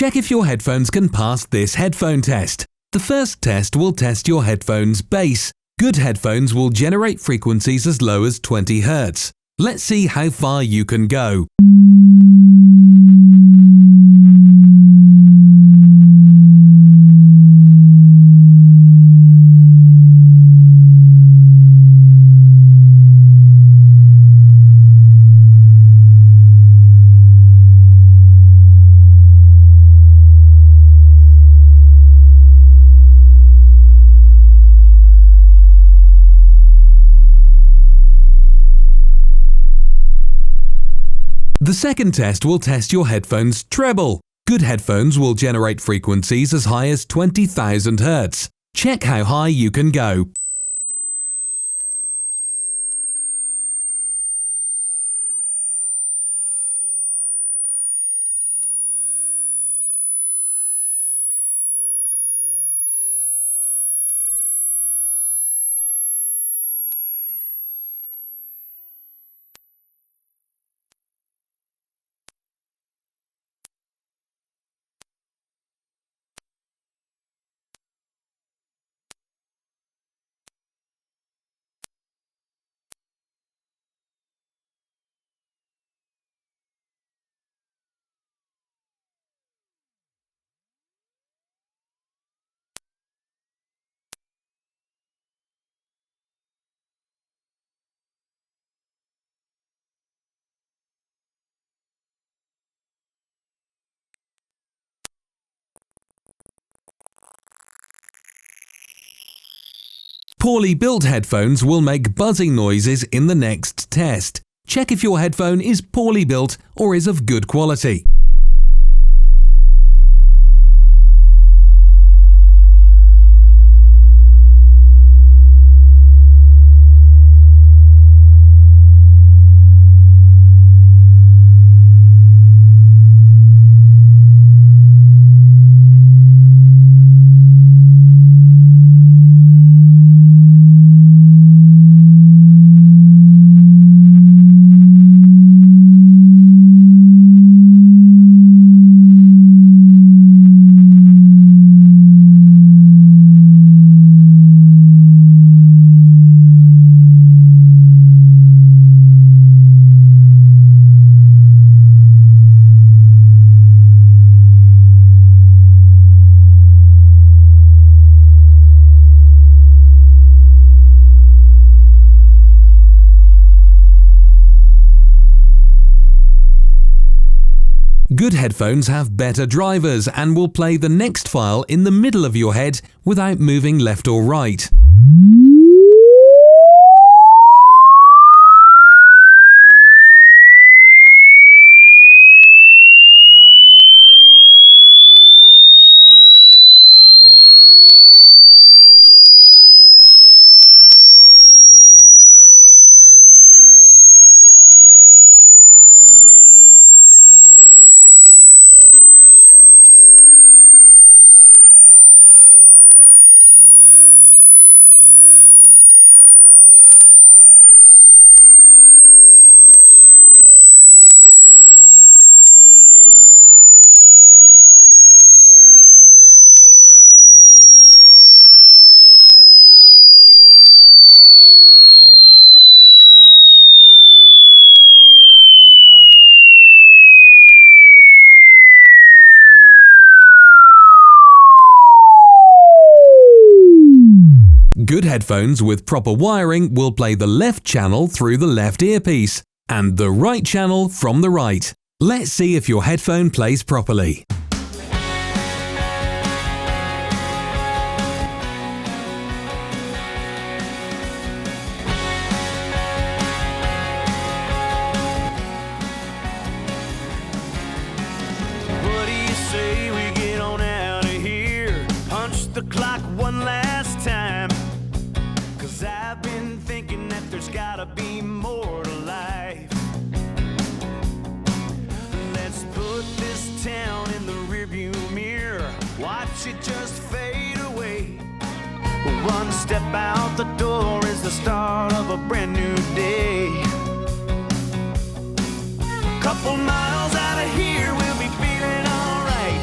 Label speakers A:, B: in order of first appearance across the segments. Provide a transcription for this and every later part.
A: Check if your headphones can pass this headphone test. The first test will test your headphones' bass. Good headphones will generate frequencies as low as 20 Hz. Let's see how far you can go. The second test will test your headphones' treble. Good headphones will generate frequencies as high as 20,000 Hz. Check how high you can go. Poorly built headphones will make buzzing noises in the next test. Check if your headphone is poorly built or is of good quality. Good headphones have better drivers and will play the next file in the middle of your head without moving left or right. Good headphones with proper wiring will play the left channel through the left earpiece and the right channel from the right. Let's see if your headphone plays properly.
B: What do you say we get on out of here? Punch the clock one last time. 'Cause I've been thinking that there's gotta be more to life. Let's put this town in the rearview mirror. Watch it just fade away. One step out the door is the start of a brand new day. Couple miles out of here, we'll be feeling alright.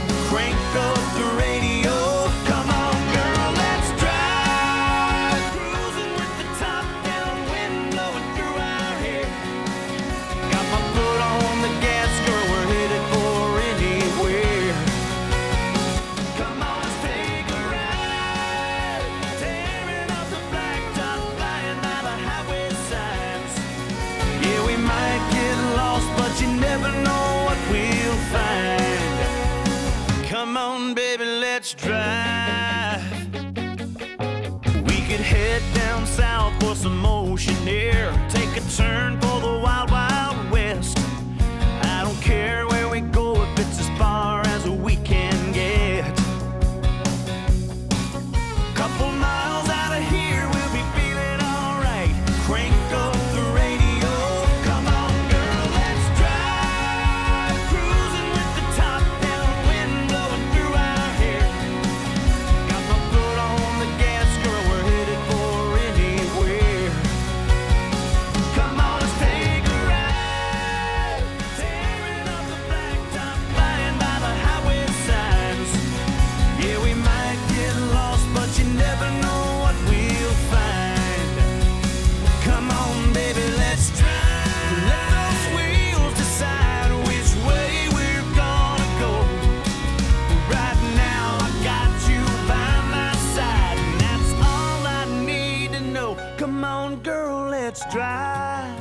B: Come on, baby, let's drive. We could head down south for some ocean air. Take a turn for the wild, wild west. I don't care where we go if it's as far as we can get. Couple miles out of here, we'll be feeling alright. Crank up the radio. Come on, girl, let's drive. Cruising with the top down, wind blowing through our hair. Got my foot on the gas, girl, we're headed for anywhere. Come on, let's take a ride. Tearing up the blacktop, flying by the highway signs. Yeah, we might get lost, but you never know what we'll find. Come on, baby, let's drive. Let those wheels decide which way we're gonna go. Right now, I got you by my side, and that's all I need to know. Come on, girl, let's drive.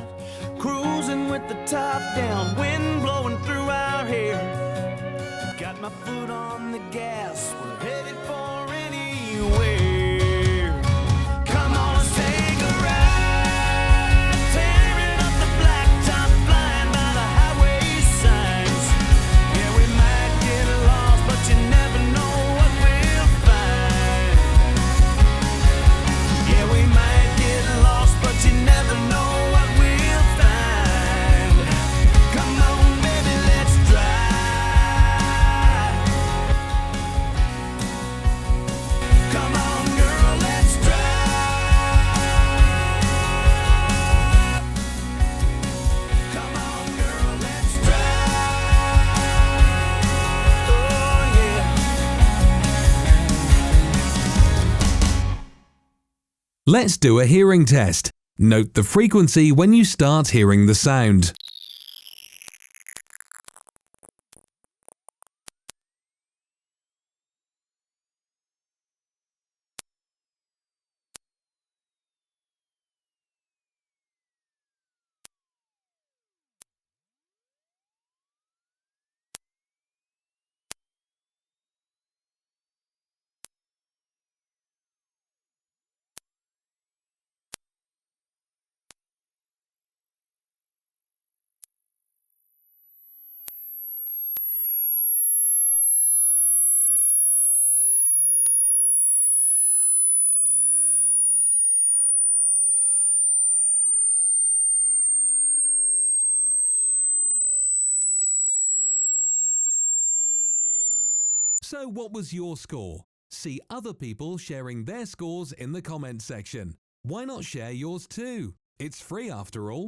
B: Cruising with the top down, wind blowing through our hair. Got my foot on the gas, we're headed for anywhere. Come on, let's take a ride. Tearing up the blacktop, flying by the highway signs. Yeah, we might get lost, but you never know what we'll find. Yeah, we might get lost, but you never know what we'll find. Come on, baby, let's drive. Come on, girl, let's drive. Come on, girl, let's drive. Oh, yeah.
A: Let's do a hearing test. Note the frequency when you start hearing the sound. So what was your score? See other people sharing their scores in the comments section. Why not share yours too? It's free after all.